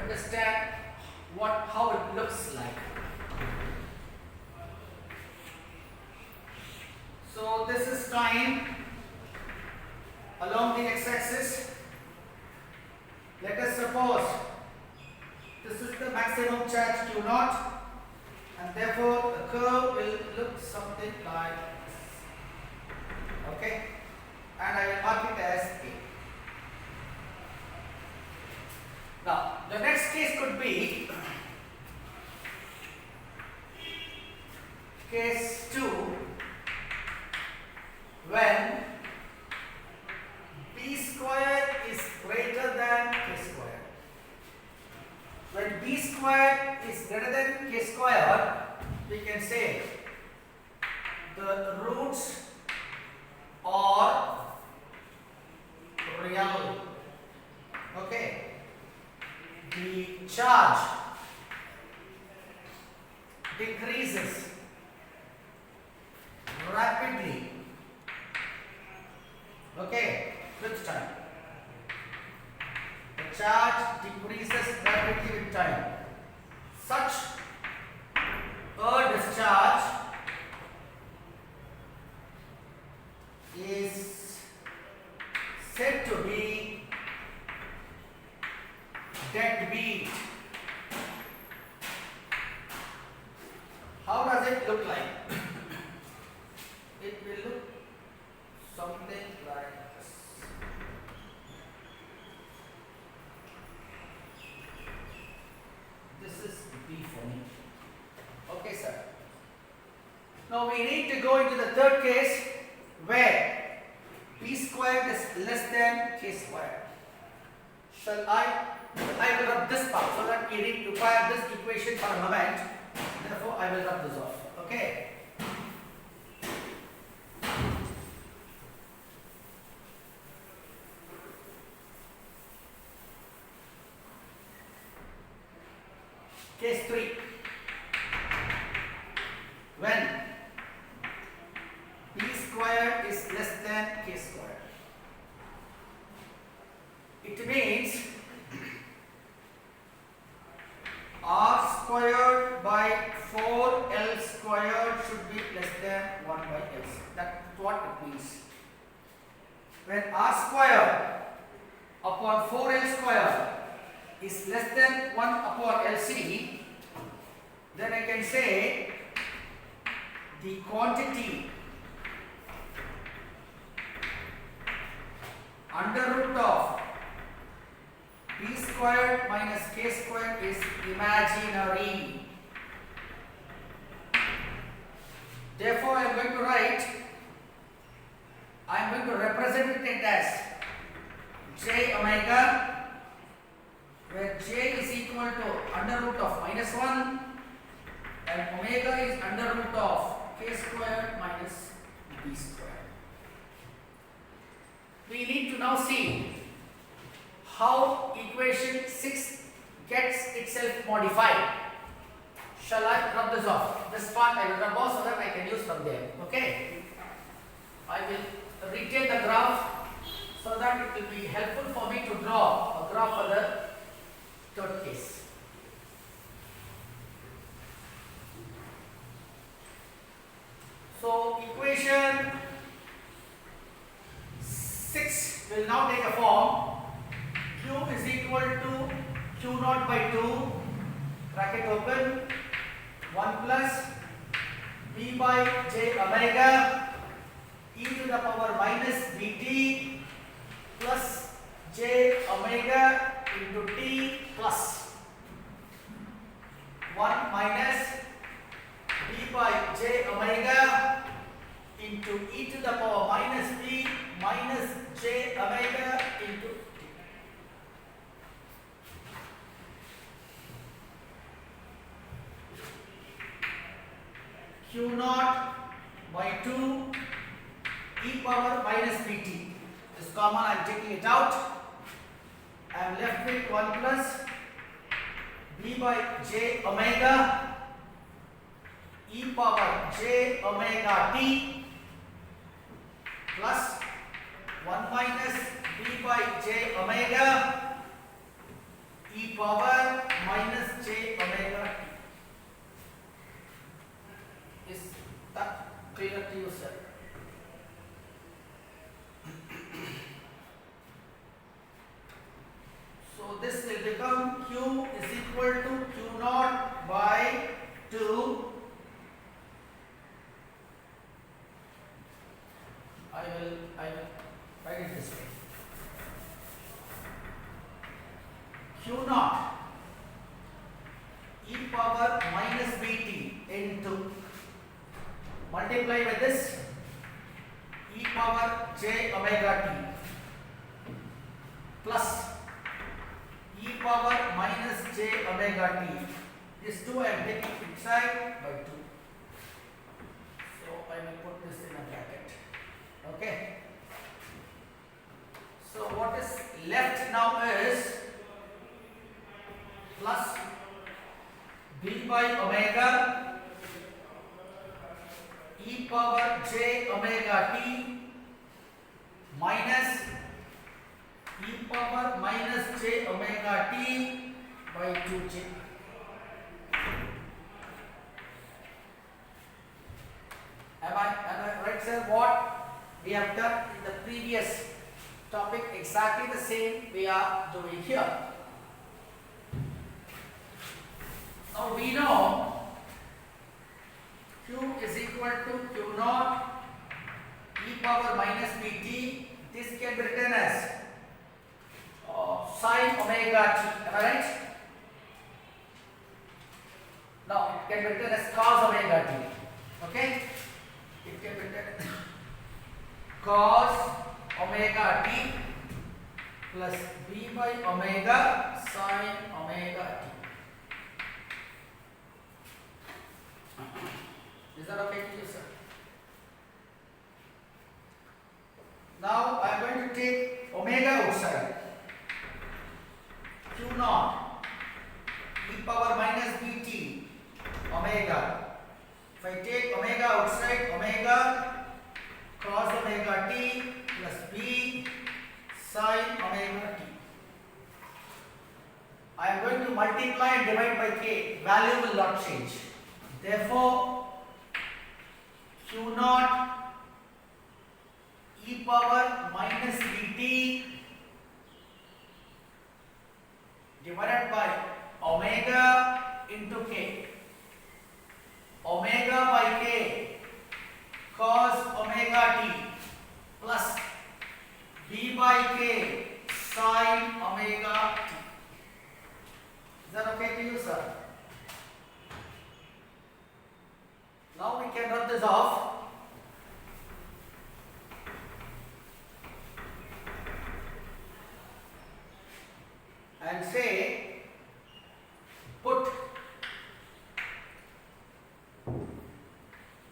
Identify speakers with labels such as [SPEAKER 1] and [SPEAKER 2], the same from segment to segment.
[SPEAKER 1] understand how it looks like. So this is time along the x-axis. Let us suppose this is the maximum charge Q naught, and therefore the curve will look something like this. Okay, and I will mark it as A. Now the next case could be case 2, when B square is greater than K square. When B square is greater than K square, we can say the roots are real. Okay. The charge decreases rapidly. Okay, with time. The charge decreases rapidly with time. Such a discharge is said to be deadbeat. How does it look like? It will look something like this. This is B for me. Okay, sir. Now we need to go into the third case where B squared is less than K squared. I will rub this part so that we need to require this equation for a moment. Therefore, I will rub this off. Okay. Case 3. When B squared is less than K squared. It means R squared by 4L squared should be less than 1 by L. That's what it means. When R squared upon 4L squared is less than 1 upon LC, then I can say the quantity under root of B squared minus K squared is imaginary. Therefore, I am going to write, I am going to represent it as J omega, where J is equal to under root of -1 and omega is under root of K squared minus B squared. We need to now see how equation 6 gets itself modified. Shall I rub this off? This part I will rub off so that I can use from there. Okay. I will retain the graph so that it will be helpful for me to draw a graph for the third case. So equation 6 will now take a form. Q is equal to Q naught by 2, bracket open, 1 plus B by J omega e to the power minus dt plus J omega into t plus 1 minus B by J omega into e to the power minus b minus J omega into Q naught by 2 e power minus bt. This common, I am taking it out. I am left with 1 plus b by J omega e power J omega t plus 1 minus b by J omega e power become Q is equal to Q naught by 2. I will write it this way. Q naught e power minus bt into, multiply with this, e power j omega t plus e power minus j omega t. This 2 I am taking inside by 2. So I will put this in a bracket. Okay. So what is left now is plus b by omega e power j omega t minus e power minus j omega t by 2j. Am I right, sir? What we have done in the previous topic, exactly the same we are doing here. Now we know Q is equal to Q naught e power minus bt. This can be written as sine omega t. Am I right? Now it can be written as cos omega t. Okay? It can be written cos omega t plus b by omega sine omega t. Is that okay to you, sir? Now I am going to take omega outside. Q naught e power minus bt omega. If I take omega outside, omega cos omega t plus b sine omega t. I am going to multiply and divide by k. Value will not change. Therefore, Q naught e power minus bt divided by omega into k. Omega by k cos omega t plus b by k sine omega t. Is that okay to you, sir? Now we can rub this off. And say, put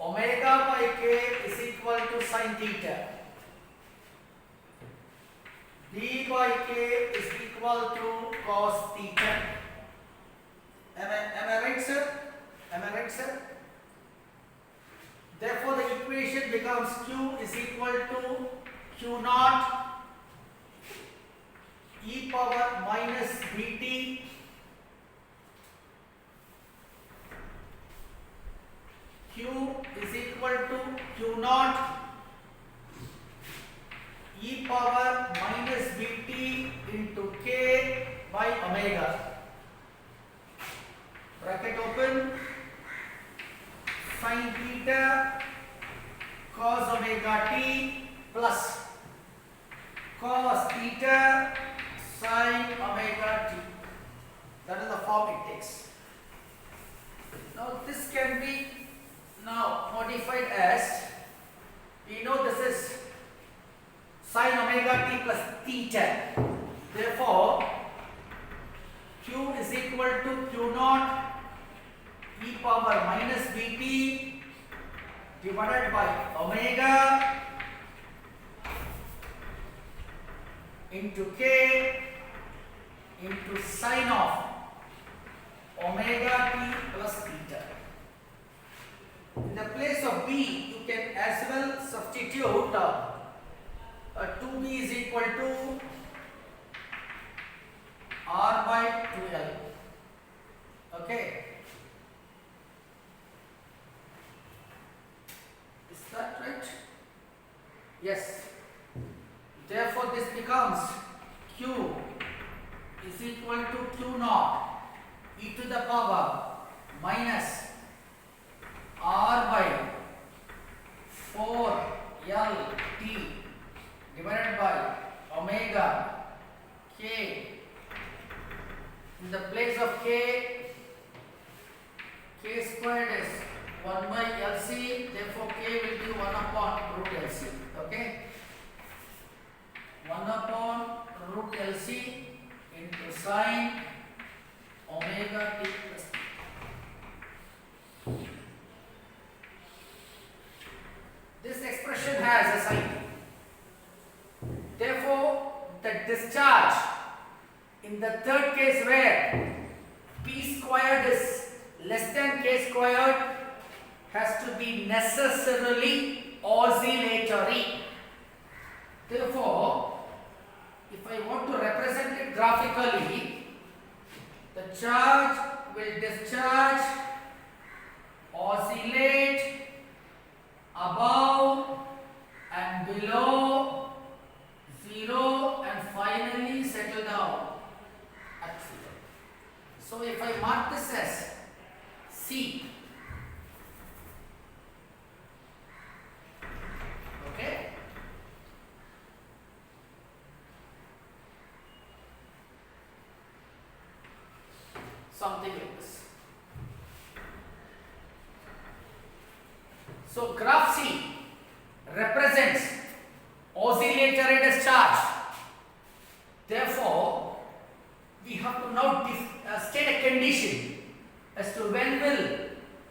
[SPEAKER 1] omega by k is equal to sine theta. B by k is equal to cos theta. Am I right, sir? Am I right, sir? Therefore, the equation becomes Q is equal to Q naught e power minus bt Q is equal to Q naught e power minus bt into k by omega. Bracket open. Sin theta cos omega t plus cos theta sin omega t. That is the form it takes. Now this can be now modified as, we know this is sin omega t plus theta. Therefore, Q is equal to Q naught e power minus bt divided by omega into k into sine of omega t plus theta. In the place of b, you can as well substitute 2b is equal to r by 2l. Okay. Is that right? Yes. Therefore, this becomes Q is equal equal to Q naught e to the power minus R by 4 L T divided by omega K. In the place of K squared is 1 by LC, therefore K will be 1 upon root LC. Okay? 1 upon root LC into sine omega T plus T. This expression has a sign. Therefore, the discharge in the third case where P squared is less than K squared has to be necessarily oscillatory. Therefore, if I want to represent it graphically, the charge will discharge, oscillate above and below 0 and finally settle down at 0. So if I mark this as C, okay, something like this. So graph C represents oscillatory discharge. Therefore, we have to now state a condition as to when will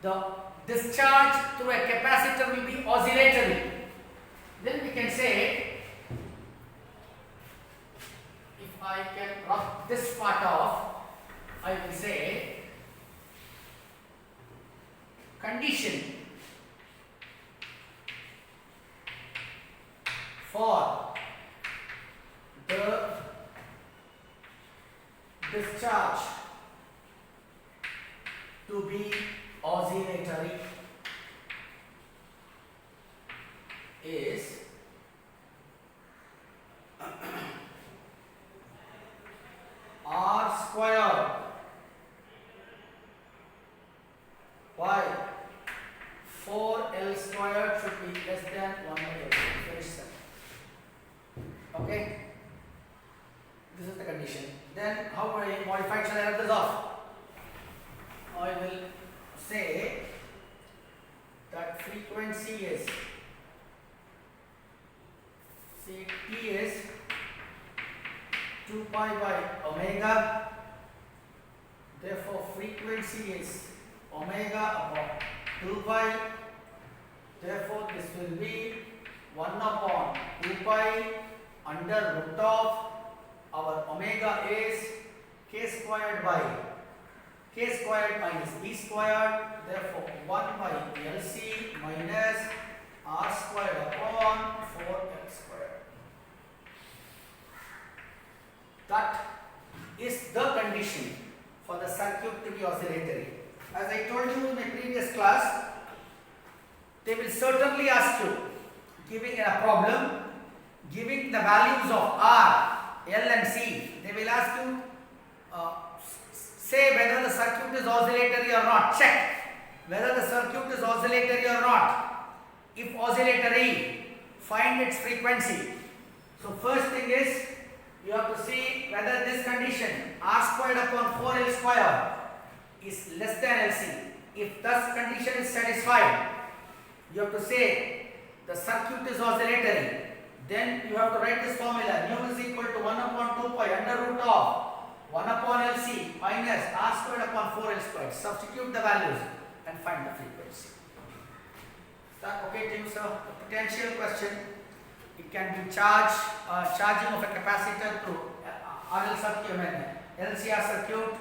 [SPEAKER 1] the discharge through a capacitor will be oscillatory. Then we can say, if I can rub this part off, I will say condition for the discharge to be oscillatory is R square by 4L squared should be less than 1 by L. Very simple. Okay? This is the condition. Then how will I modify it? Shall I write this off? I will say that frequency is T is 2 pi by omega. Therefore, frequency is omega upon 2 pi. Therefore, this will be 1 upon 2 pi under root of our omega is K squared by K squared minus B squared. Therefore, 1 by LC minus R squared upon 4L squared. That is the condition for the circuit to be oscillatory. As I told you in my previous class, they will certainly ask you, giving a problem, giving the values of R, L and C, they will ask you say whether the circuit is oscillatory or not. Check whether the circuit is oscillatory or not. If oscillatory, find its frequency. So first thing is, you have to see whether this condition R squared upon 4L squared is less than LC. If this condition is satisfied, you have to say the circuit is oscillatory. Then you have to write this formula, mu is equal to 1 upon 2 pi under root of 1 upon LC minus R squared upon 4L squared. Substitute the values and find the frequency. Is that okay to you, sir? The potential question, it can be charging of a capacitor through RL circuit, LCR circuit,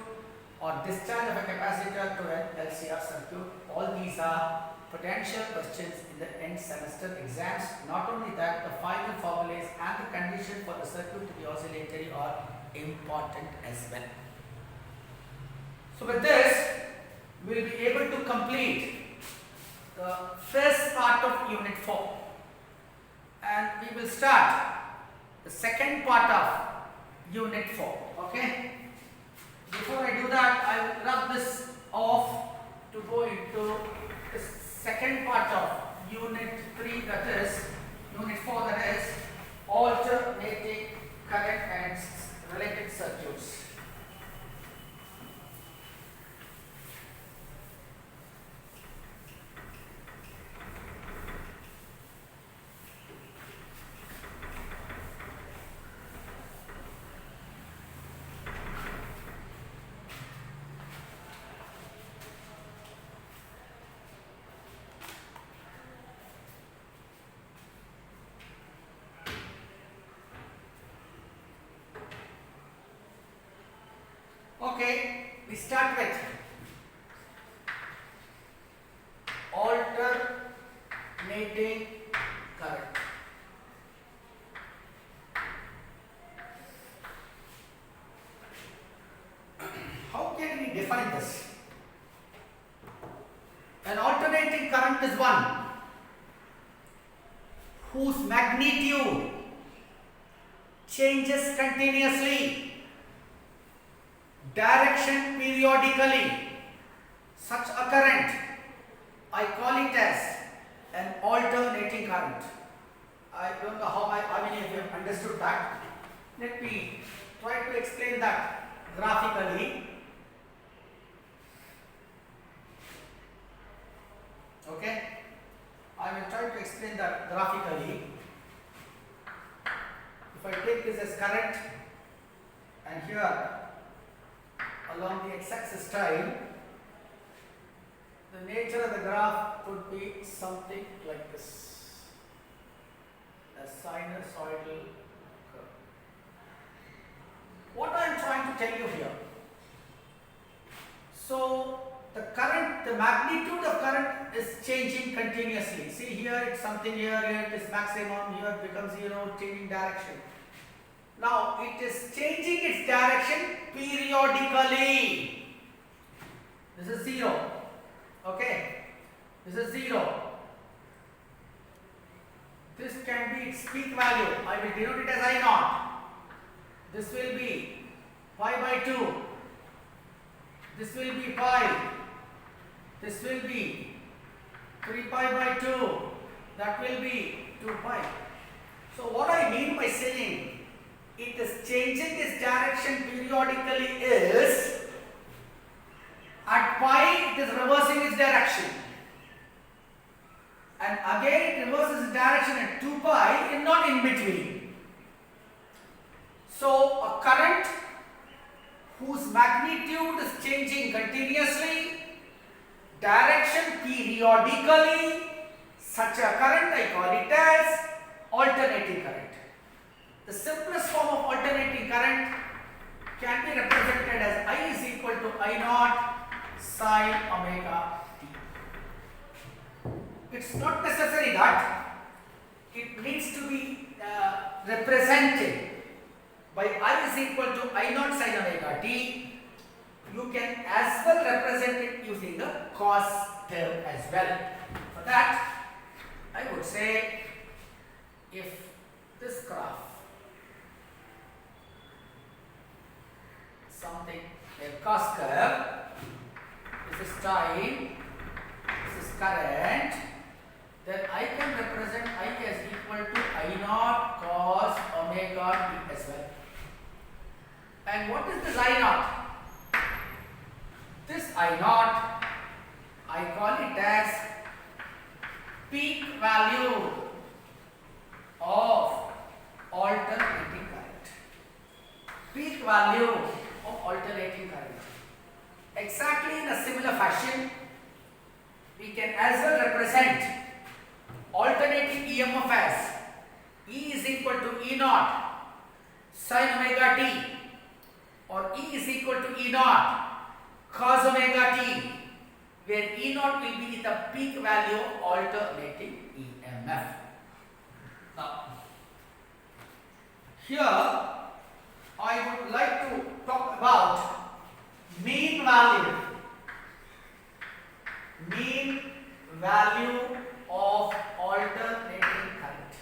[SPEAKER 1] or discharge of a capacitor to an LCR circuit. All these are potential questions in the end semester exams. Not only that, the final formulas and the condition for the circuit to be oscillatory are important as well. So with this, we will be able to complete the first part of unit 4, and we will start the second part of unit 4. Okay. that is unit 4, that is alternating current and its related circuits. Okay, we start with alternating current. How can we define this? An alternating current is one whose magnitude changes continuously, direction periodically. Such a current, I call it as an alternating current. I don't know how many of you have understood that. Let me try to explain that graphically. Okay, I will try to explain that graphically. If I take this as current, and here along the x-axis time, the nature of the graph could be something like this, a sinusoidal curve. What I am trying to tell you here, so the current, the magnitude of current is changing continuously. See, here it's something, here it is maximum, here it becomes 0, changing direction. Now it is changing its direction periodically. This is 0. Okay, this is 0. This can be its peak value. I will denote it as I naught. This will be pi by 2. This will be pi. This will be 3 pi by 2. That will be 2 pi. So what I mean by saying it is changing its direction periodically is at pi it is reversing its direction, and again it reverses its direction at 2 pi and not in between. So a current whose magnitude is changing continuously, direction periodically, such a current I call it as alternating current. The simplest form of alternating current can be represented as I is equal to I naught sine omega t. It's not necessary that it needs to be represented by I is equal to I naught sine omega t. You can as well represent it using the cos term as well. For that, I would say if this graph something a cos curve, this is time, this is current, then I can represent I as equal to I naught cos omega t as well. And what is this I naught? This I naught, I call it as peak value of alternating current. Peak value of alternating current. Exactly in a similar fashion, we can as well represent alternating EMF as E is equal to E naught sin omega t, or E is equal to E naught cos omega t, where E naught will be the peak value of alternating EMF. Now, here I would like to talk about mean value of alternating current.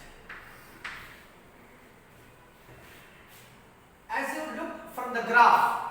[SPEAKER 1] As you look from the graph,